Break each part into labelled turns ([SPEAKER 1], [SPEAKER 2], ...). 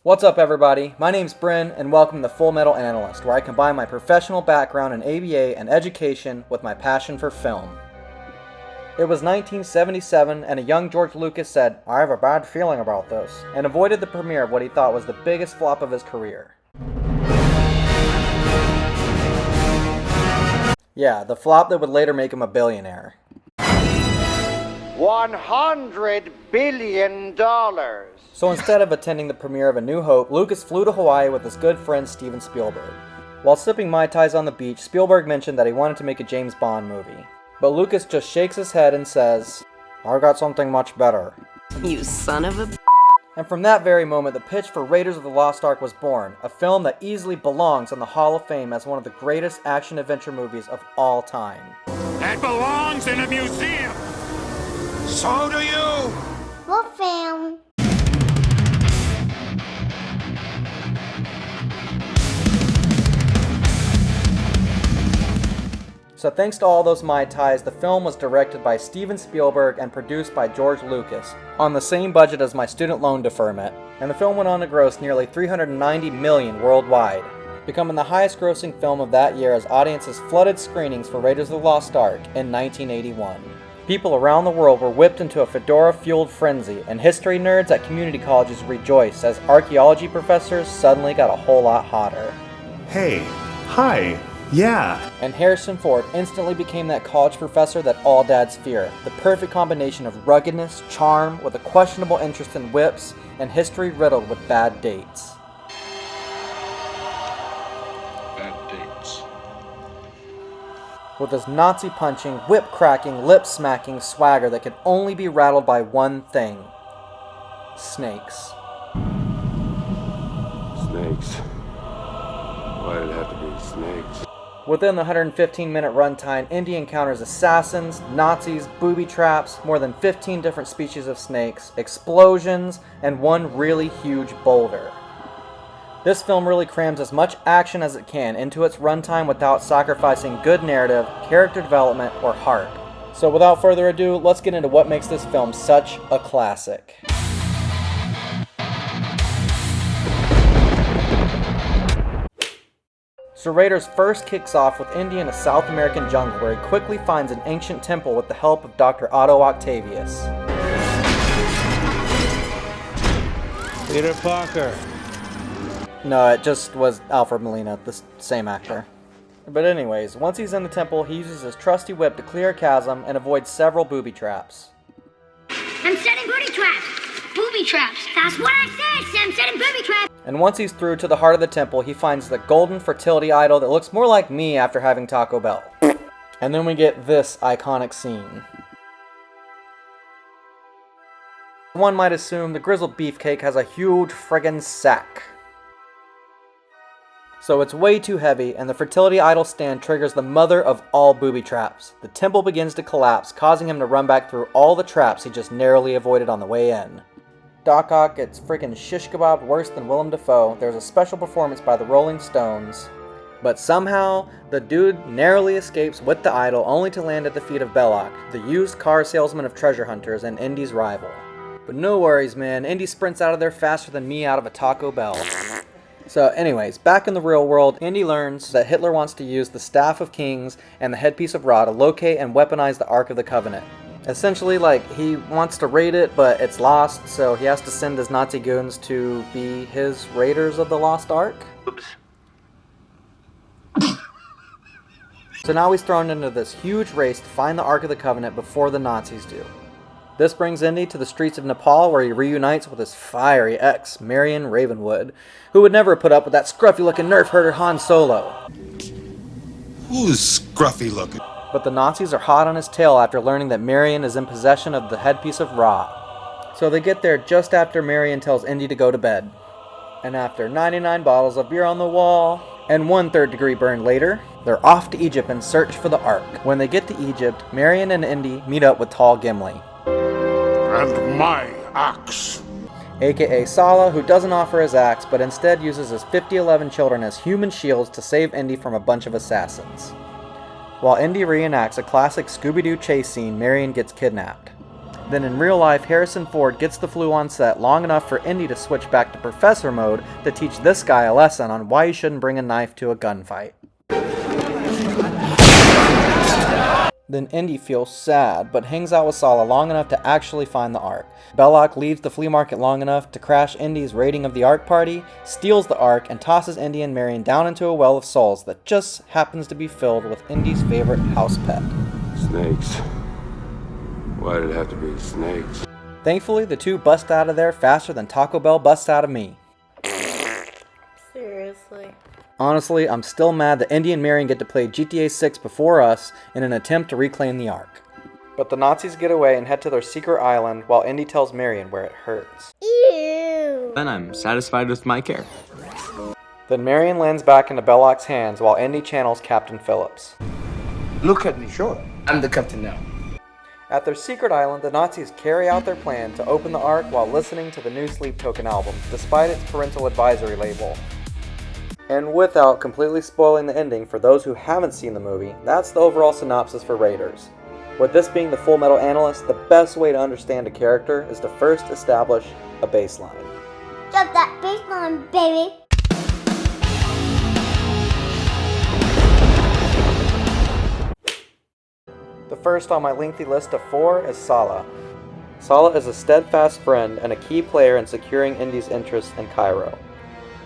[SPEAKER 1] What's up everybody, my name's Bryn and welcome to Full Metal Analyst, where I combine my professional background in ABA and education with my passion for film. It was 1977 and a young George Lucas said, "I have a bad feeling about this," and avoided the premiere of what he thought was the biggest flop of his career. Yeah, the flop that would later make him a billionaire.
[SPEAKER 2] $100 billion.
[SPEAKER 1] So instead of attending the premiere of A New Hope, Lucas flew to Hawaii with his good friend Steven Spielberg. While sipping Mai Tais on the beach, Spielberg mentioned that he wanted to make a James Bond movie. But Lucas just shakes his head and says, "I got something much better."
[SPEAKER 3] You son of a b****.
[SPEAKER 1] And from that very moment, the pitch for Raiders of the Lost Ark was born, a film that easily belongs in the Hall of Fame as one of the greatest action-adventure movies of all time.
[SPEAKER 4] That belongs in a museum! So do you!
[SPEAKER 5] What film?
[SPEAKER 1] So thanks to all those Mai Tais, the film was directed by Steven Spielberg and produced by George Lucas, on the same budget as my student loan deferment, and the film went on to gross nearly $390 million worldwide, becoming the highest grossing film of that year as audiences flooded screenings for Raiders of the Lost Ark in 1981. People around the world were whipped into a fedora-fueled frenzy, and history nerds at community colleges rejoiced as archaeology professors suddenly got a whole lot hotter.
[SPEAKER 6] Hey, hi, yeah.
[SPEAKER 1] And Harrison Ford instantly became that college professor that all dads fear, the perfect combination of ruggedness, charm, with a questionable interest in whips, and history riddled with bad dates. With his Nazi-punching, whip-cracking, lip-smacking swagger that could only be rattled by one thing: snakes.
[SPEAKER 7] Snakes. Why did it have to be snakes?
[SPEAKER 1] Within the 115-minute runtime, Indy encounters assassins, Nazis, booby traps, more than 15 different species of snakes, explosions, and one really huge boulder. This film really crams as much action as it can into its runtime without sacrificing good narrative, character development, or heart. So without further ado, let's get into what makes this film such a classic. So Raiders first kicks off with Indy in a South American jungle where he quickly finds an ancient temple with the help of Dr. Otto Octavius.
[SPEAKER 8] Peter Parker.
[SPEAKER 1] No, it just was Alfred Molina, the same actor. But anyways, once he's in the temple, he uses his trusty whip to clear a chasm and avoids several booby traps.
[SPEAKER 5] I'm setting booby traps. Booby traps. That's what I said. I'm setting booby traps.
[SPEAKER 1] And once he's through to the heart of the temple, he finds the golden fertility idol that looks more like me after having Taco Bell. And then we get this iconic scene. One might assume the grizzled beefcake has a huge friggin' sack. So it's way too heavy, and the fertility idol stand triggers the mother of all booby traps. The temple begins to collapse, causing him to run back through all the traps he just narrowly avoided on the way in. Doc Ock gets freaking shish kebabbed worse than Willem Dafoe. There's a special performance by the Rolling Stones. But somehow, the dude narrowly escapes with the idol, only to land at the feet of Belloc, the used car salesman of treasure hunters and Indy's rival. But no worries, man. Indy sprints out of there faster than me out of a Taco Bell. So anyways, back in the real world, Indy learns that Hitler wants to use the Staff of Kings and the Headpiece of Ra to locate and weaponize the Ark of the Covenant. Essentially, he wants to raid it, but it's lost, so he has to send his Nazi goons to be his Raiders of the Lost Ark.
[SPEAKER 2] Oops.
[SPEAKER 1] So now he's thrown into this huge race to find the Ark of the Covenant before the Nazis do. This brings Indy to the streets of Nepal, where he reunites with his fiery ex, Marion Ravenwood, who would never put up with that scruffy-looking nerf herder Han Solo.
[SPEAKER 4] Who's scruffy-looking?
[SPEAKER 1] But the Nazis are hot on his tail after learning that Marion is in possession of the Headpiece of Ra. So they get there just after Marion tells Indy to go to bed. And after 99 bottles of beer on the wall, and 1 third-degree burn later, they're off to Egypt in search for the Ark. When they get to Egypt, Marion and Indy meet up with Tall Gimli.
[SPEAKER 4] And my axe.
[SPEAKER 1] aka Sala, who doesn't offer his axe, but instead uses his 5011 children as human shields to save Indy from a bunch of assassins. While Indy reenacts a classic Scooby-Doo chase scene, Marion gets kidnapped. Then in real life, Harrison Ford gets the flu on set long enough for Indy to switch back to professor mode to teach this guy a lesson on why you shouldn't bring a knife to a gunfight. Then Indy feels sad, but hangs out with Sala long enough to actually find the Ark. Belloc leaves the flea market long enough to crash Indy's raiding of the Ark party, steals the Ark, and tosses Indy and Marion down into a well of souls that just happens to be filled with Indy's favorite house pet.
[SPEAKER 7] Snakes. Why did it have to be snakes?
[SPEAKER 1] Thankfully, the two bust out of there faster than Taco Bell busts out of me.
[SPEAKER 9] Seriously.
[SPEAKER 1] Honestly, I'm still mad that Indy and Marion get to play GTA 6 before us in an attempt to reclaim the Ark. But the Nazis get away and head to their secret island while Indy tells Marion where it hurts.
[SPEAKER 9] Ew.
[SPEAKER 10] Then I'm satisfied with my care.
[SPEAKER 1] Then Marion lands back into Belloc's hands while Indy channels Captain Phillips.
[SPEAKER 11] Look at me, sure. I'm the captain now.
[SPEAKER 1] At their secret island, the Nazis carry out their plan to open the Ark while listening to the new Sleep Token album, despite its parental advisory label. And without completely spoiling the ending for those who haven't seen the movie, that's the overall synopsis for Raiders. With this being the Full Metal Analyst, the best way to understand a character is to first establish a baseline.
[SPEAKER 5] Jump that baseline, baby.
[SPEAKER 1] The first on my lengthy list of 4 is Sala. Sala is a steadfast friend and a key player in securing Indy's interests in Cairo.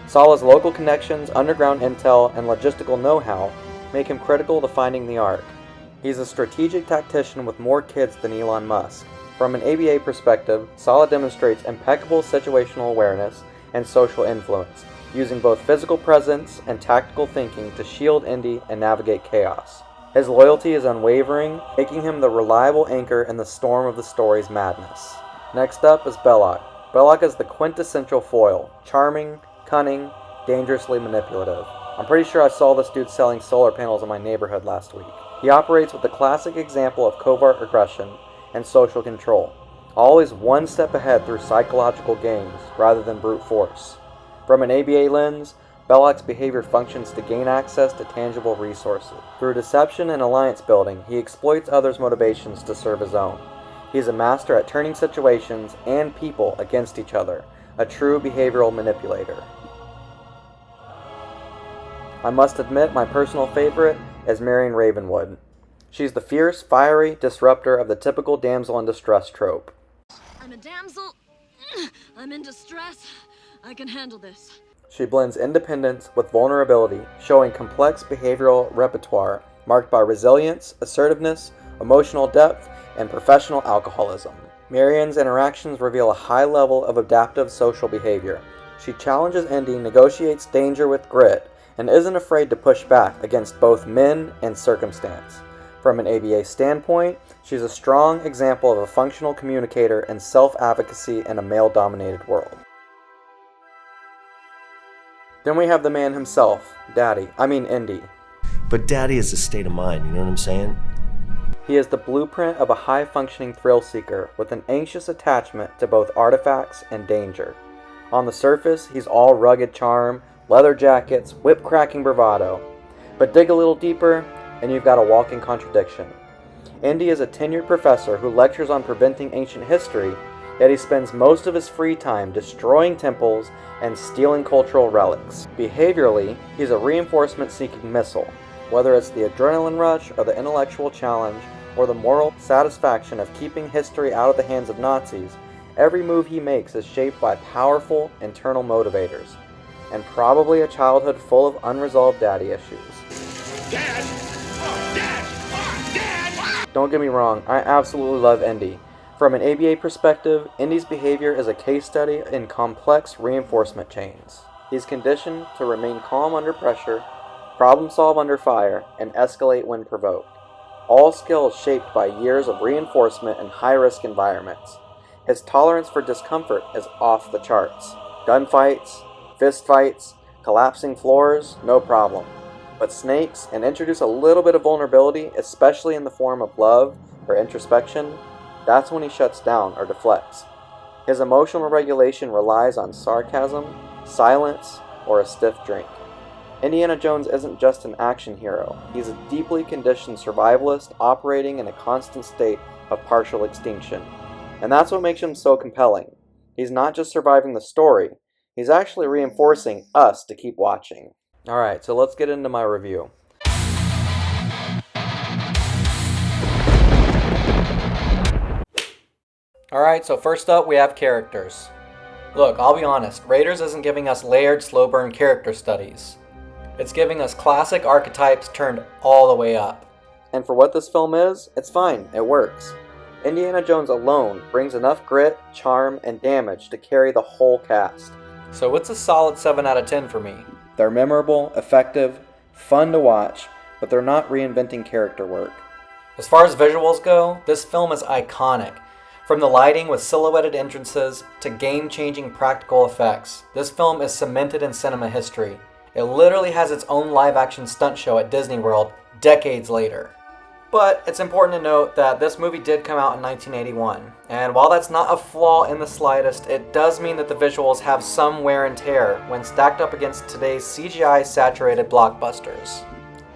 [SPEAKER 1] Sala's local connections, underground intel, and logistical know-how make him critical to finding the Ark. He's a strategic tactician with more kids than Elon Musk. From an ABA perspective, Sala demonstrates impeccable situational awareness and social influence, using both physical presence and tactical thinking to shield Indy and navigate chaos. His loyalty is unwavering, making him the reliable anchor in the storm of the story's madness. Next up is Belloc. Belloc is the quintessential foil, charming, cunning, dangerously manipulative. I'm pretty sure I saw this dude selling solar panels in my neighborhood last week. He operates with the classic example of covert aggression and social control, always one step ahead through psychological games rather than brute force. From an ABA lens, Belloc's behavior functions to gain access to tangible resources. Through deception and alliance building, he exploits others' motivations to serve his own. He is a master at turning situations and people against each other, a true behavioral manipulator. I must admit my personal favorite is Marion Ravenwood. She's the fierce, fiery disruptor of the typical damsel in distress trope.
[SPEAKER 12] I'm a damsel. I'm in distress. I can handle this.
[SPEAKER 1] She blends independence with vulnerability, showing complex behavioral repertoire marked by resilience, assertiveness, emotional depth, and professional alcoholism. Marion's interactions reveal a high level of adaptive social behavior. She challenges Indy, negotiates danger with grit, and isn't afraid to push back against both men and circumstance. From an ABA standpoint, she's a strong example of a functional communicator and self-advocacy in a male-dominated world. Then we have the man himself, Indy.
[SPEAKER 13] But Daddy is a state of mind, you know what I'm saying?
[SPEAKER 1] He is the blueprint of a high-functioning thrill-seeker with an anxious attachment to both artifacts and danger. On the surface, he's all rugged charm, leather jackets, whip-cracking bravado. But dig a little deeper, and you've got a walking contradiction. Indy is a tenured professor who lectures on preventing ancient history, yet he spends most of his free time destroying temples and stealing cultural relics. Behaviorally, he's a reinforcement-seeking missile. Whether it's the adrenaline rush or the intellectual challenge or the moral satisfaction of keeping history out of the hands of Nazis, every move he makes is shaped by powerful internal motivators, and probably a childhood full of unresolved daddy issues.
[SPEAKER 4] Dad! Oh, Dad! Oh, Dad!
[SPEAKER 1] Don't get me wrong, I absolutely love Indy. From an ABA perspective, Indy's behavior is a case study in complex reinforcement chains. He's conditioned to remain calm under pressure, problem solve under fire, and escalate when provoked. All skills shaped by years of reinforcement in high-risk environments. His tolerance for discomfort is off the charts. Gunfights, fistfights, collapsing floors, no problem. But snakes, and introduce a little bit of vulnerability, especially in the form of love or introspection, that's when he shuts down or deflects. His emotional regulation relies on sarcasm, silence, or a stiff drink. Indiana Jones isn't just an action hero. He's a deeply conditioned survivalist operating in a constant state of partial extinction. And that's what makes him so compelling. He's not just surviving the story, he's actually reinforcing us to keep watching. Alright, so let's get into my review. Alright, so first up we have characters. Look, I'll be honest, Raiders isn't giving us layered, slow burn character studies. It's giving us classic archetypes turned all the way up. And for what this film is, it's fine, it works. Indiana Jones alone brings enough grit, charm, and damage to carry the whole cast. So it's a solid 7 out of 10 for me. They're memorable, effective, fun to watch, but they're not reinventing character work. As far as visuals go, this film is iconic. From the lighting with silhouetted entrances to game-changing practical effects, this film is cemented in cinema history. It literally has its own live-action stunt show at Disney World decades later. But it's important to note that this movie did come out in 1981, and while that's not a flaw in the slightest, it does mean that the visuals have some wear and tear when stacked up against today's CGI-saturated blockbusters.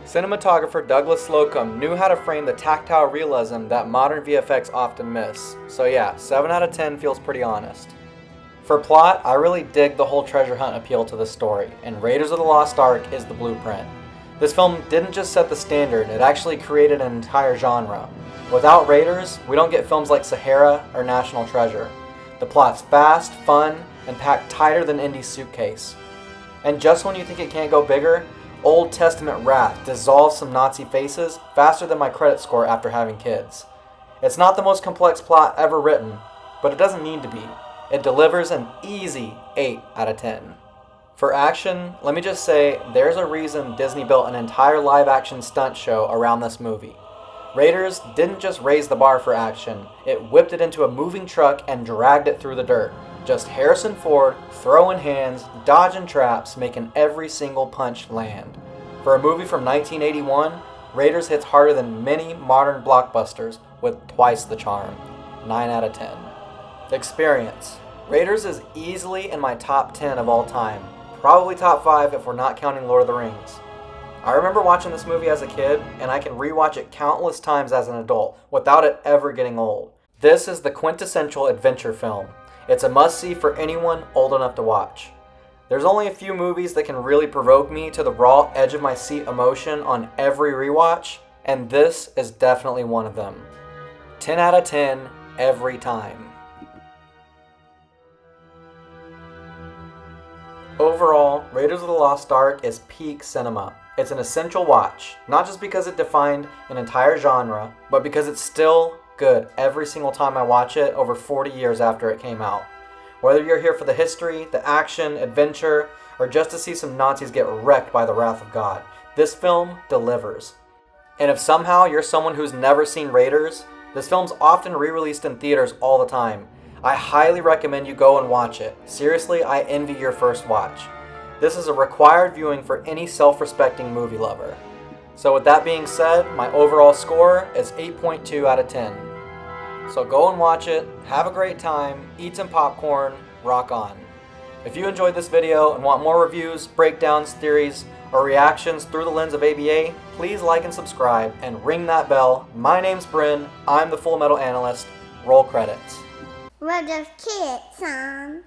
[SPEAKER 1] Cinematographer Douglas Slocum knew how to frame the tactile realism that modern VFX often miss, so yeah, 7 out of 10 feels pretty honest. For plot, I really dig the whole treasure hunt appeal to the story, and Raiders of the Lost Ark is the blueprint. This film didn't just set the standard, it actually created an entire genre. Without Raiders, we don't get films like Sahara or National Treasure. The plot's fast, fun, and packed tighter than Indy's suitcase. And just when you think it can't go bigger, Old Testament wrath dissolves some Nazi faces faster than my credit score after having kids. It's not the most complex plot ever written, but it doesn't need to be. It delivers an easy 8 out of 10. For action, let me just say, there's a reason Disney built an entire live-action stunt show around this movie. Raiders didn't just raise the bar for action, it whipped it into a moving truck and dragged it through the dirt. Just Harrison Ford, throwing hands, dodging traps, making every single punch land. For a movie from 1981, Raiders hits harder than many modern blockbusters with twice the charm. 9 out of 10. Experience. Raiders is easily in my top 10 of all time. Probably top 5 if we're not counting Lord of the Rings. I remember watching this movie as a kid, and I can rewatch it countless times as an adult without it ever getting old. This is the quintessential adventure film. It's a must-see for anyone old enough to watch. There's only a few movies that can really provoke me to the raw edge of my seat emotion on every rewatch, and this is definitely one of them. 10 out of 10 every time. Overall, Raiders of the Lost Ark is peak cinema. It's an essential watch, not just because it defined an entire genre, but because it's still good every single time I watch it over 40 years after it came out. Whether you're here for the history, the action, adventure, or just to see some Nazis get wrecked by the wrath of God, this film delivers. And if somehow you're someone who's never seen Raiders, this film's often re-released in theaters all the time. I highly recommend you go and watch it. Seriously, I envy your first watch. This is a required viewing for any self-respecting movie lover. So with that being said, my overall score is 8.2 out of 10. So go and watch it, have a great time, eat some popcorn, rock on. If you enjoyed this video and want more reviews, breakdowns, theories, or reactions through the lens of ABA, please like and subscribe and ring that bell. My name's Bryn, I'm the Full Metal Analyst. Roll credits.
[SPEAKER 5] What does kids, son?